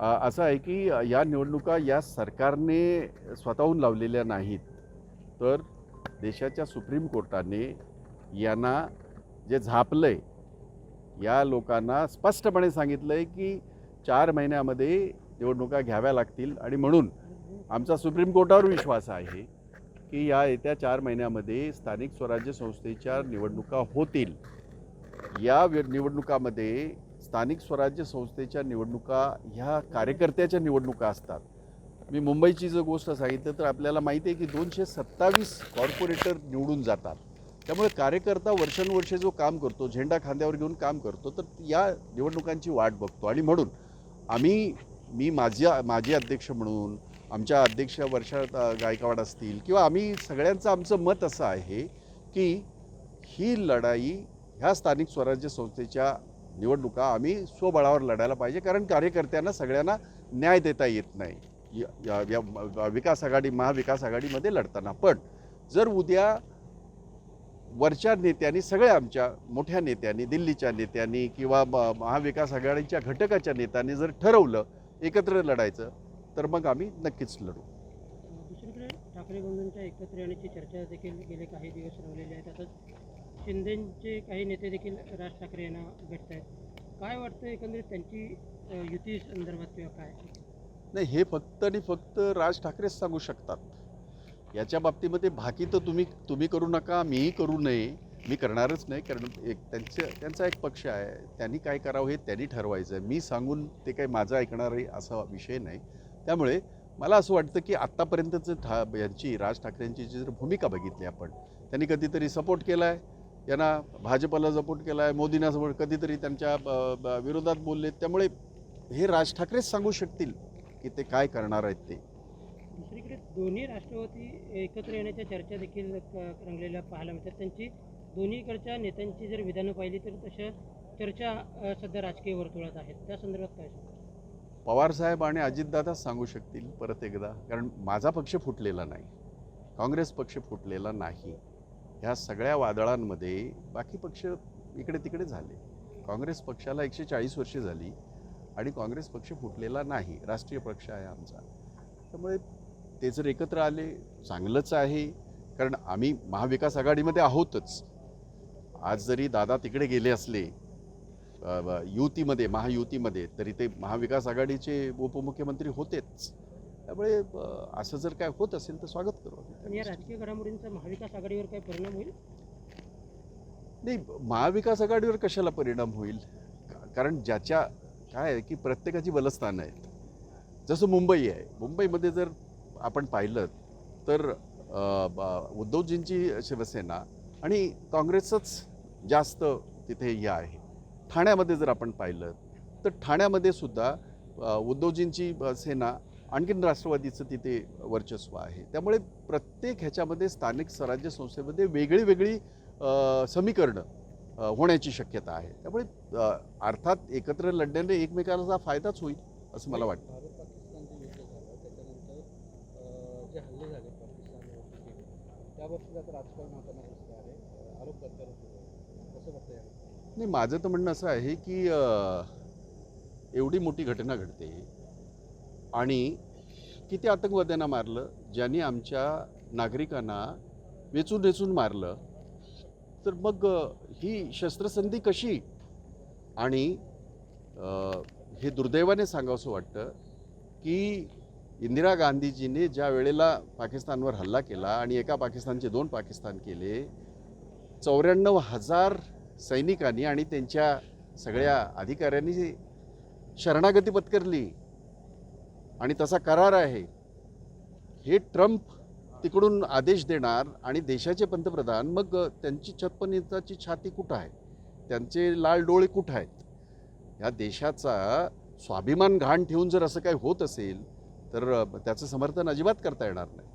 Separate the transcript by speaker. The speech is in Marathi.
Speaker 1: असं आहे की या निवडणुका या सरकारने स्वतःहून लावलेल्या नाहीत, तर देशाच्या सुप्रीम कोर्टाने यांना जे झापलंय, या लोकांना स्पष्टपणे सांगितलंय की 4 महिन्यामध्ये निवडणुका घ्याव्या लागतील आणि म्हणून आमचा सुप्रीम कोर्टावर विश्वास आहे की या येत्या 4 महिन्यामध्ये स्थानिक स्वराज्य संस्थेच्या निवडणुका होतील. या निवडणुकामध्ये स्थानिक स्वराज्य संस्थेच्या निवडणुका ह्या कार्यकर्त्याच्या निवडणुका असतात. मी मुंबईची जर गोष्ट सांगितलं तर आपल्याला माहिती आहे की 227 कॉर्पोरेटर निवडून जातात. त्यामुळे कार्यकर्ता वर्षानुवर्षे जो काम करतो, झेंडा खांद्यावर घेऊन काम करतो, तर या निवडणुकांची वाट बघतो. आणि म्हणून मी माजी अध्यक्ष म्हणून, आमच्या अध्यक्ष वर्षा गायकवाड असतील किंवा आम्ही सगळ्यांचं आमचं मत असं आहे की ही लढाई ह्या स्थानिक स्वराज्य संस्थेच्या निवडणुका आम्ही स्वबळावर लढायला पाहिजे, कारण कार्यकर्त्यांना सगळ्यांना न्याय देता येत नाही विकास आघाडी महाविकास आघाडीमध्ये लढताना. पण जर उद्या वरच्या नेत्यांनी, सगळ्या आमच्या मोठ्या नेत्यांनी, दिल्लीच्या नेत्यांनी किंवा महाविकास आघाडीच्या घटकाच्या नेत्यांनी जर ठरवलं एकत्र लढायचं, तर मग आम्ही नक्कीच लढू.
Speaker 2: दुसरीकडे ठाकरे बंधूंच्या एकत्र येण्याची चर्चा देखील गेले काही दिवस रवलेली आहेत. आता शिंदेचे काही नेते देखील राज ठाकरे यांना भेटत आहेत. काय वाटतं एकंदरीत त्यांची युती संदर्भात किंवा काय?
Speaker 1: नाही, हे फक्त आणि फक्त राज ठाकरेच सांगू शकतात. याच्या बाबतीमध्ये बाकी तर तुम्ही करू नका, मीही करू नये, मी करणारच नाही. कारण त्यांचा एक पक्ष आहे, त्यांनी काय करावं हे त्यांनी ठरवायचं. मी सांगून ते काही माझं ऐकणार आहे असा विषय नाही. त्यामुळे मला असं वाटतं की आत्तापर्यंतचं यांची राज ठाकरेंची जी जर भूमिका बघितली आपण, त्यांनी कधीतरी सपोर्ट केला आहे, यांना भाजपला सपोर्ट केला आहे, मोदींना सपोर्ट, कधीतरी त्यांच्या विरोधात बोलले. त्यामुळे हे राज ठाकरेच सांगू शकतील की ते काय करणार आहेत ते.
Speaker 2: दुसरीकडे दोन्ही राष्ट्रवादी एकत्र येण्याच्या चर्चा देखील रंगलेल्या पाहायला मिळतात. त्यांची दोन्हीकडच्या नेत्यांची जर विधानं पाहिली तर तशा चर्चा सध्या राजकीय वर्तुळात आहेत. त्या संदर्भात काय सांगू?
Speaker 1: पवारसाहेब आणि अजितदादाच सांगू शकतील परत एकदा, कारण माझा पक्ष फुटलेला नाही, काँग्रेस पक्ष फुटलेला नाही. ह्या सगळ्या वादळांमध्ये बाकी पक्ष इकडे तिकडे झाले. काँग्रेस पक्षाला 140 वर्षे झाली आणि काँग्रेस पक्ष फुटलेला नाही, राष्ट्रीय पक्ष आहे आमचा. त्यामुळे ते जर एकत्र आले चांगलंच आहे, कारण आम्ही महाविकास आघाडीमध्ये आहोतच. आज जरी दादा तिकडे गेले असले युतीमध्ये, महायुतीमध्ये, तरी ते महाविकास आघाडीचे उपमुख्यमंत्री होतेच. त्यामुळे असं जर काय होत असेल तर स्वागत करू.
Speaker 2: आणि या राजकीय घडामोडींचा महाविकास आघाडीवर काय परिणाम होईल?
Speaker 1: नाही, महाविकास आघाडीवर कशाला परिणाम होईल? कारण ज्याच्या काय आहे की प्रत्येकाची बलस्थानं आहेत. जसं मुंबई आहे, मुंबईमध्ये जर आपण पाहिलं तर उद्धवजींची शिवसेना आणि काँग्रेसच जास्त तिथे हे आहे. ठाण्यामध्ये जर आपण पाहिलं तर ठाण्यामध्ये सुद्धा उद्धवजींची सेना, आणखीन राष्ट्रवादीचं तिथे वर्चस्व आहे. त्यामुळे प्रत्येक ह्याच्यामध्ये स्थानिक स्वराज्य संस्थेमध्ये वेगळी वेगळी समीकरणं होण्याची शक्यता आहे. त्यामुळे अर्थात एकत्र लढण्याने एकमेकांचा फायदाच होईल असं मला वाटतं.
Speaker 2: भारत पाकिस्तानचे युद्ध झालं त्याच्यानंतर जे हल्ले झाले पाकिस्तानवर, त्याबाबतीत आता राजकारण होताना दिसतं आहे, आरोप प्रत्यारोप कसं बघता येईल?
Speaker 1: नाही, माझं तर म्हणणं असं आहे की एवढी मोठी घटना घडते आणि किती आतंकवाद्यांना मारलं, ज्यांनी आमच्या नागरिकांना वेचून वेचून मारलं, तर मग ही शस्त्रसंधी कशी? आणि हे दुर्दैवाने सांगावंसं वाटतं की इंदिरा गांधीजीने ज्या वेळेला पाकिस्तानवर हल्ला केला आणि एका पाकिस्तानचे 2 पाकिस्तान केले, 94,000 सैनिकांनी आणि त्यांच्या सगळ्या अधिकाऱ्यांनी शरणागती पत्करली आणि तसा करार आहे. हे ट्रम्प तिकडून आदेश देणार आणि देशाचे पंतप्रधान, मग त्यांची 56 इंचाची छाती कुठं आहे, त्यांचे लाल डोळे कुठं आहेत? या देशाचा स्वाभिमान घाण ठेवून जर असं काही होत असेल तर त्याचं समर्थन अजिबात करता येणार नाही.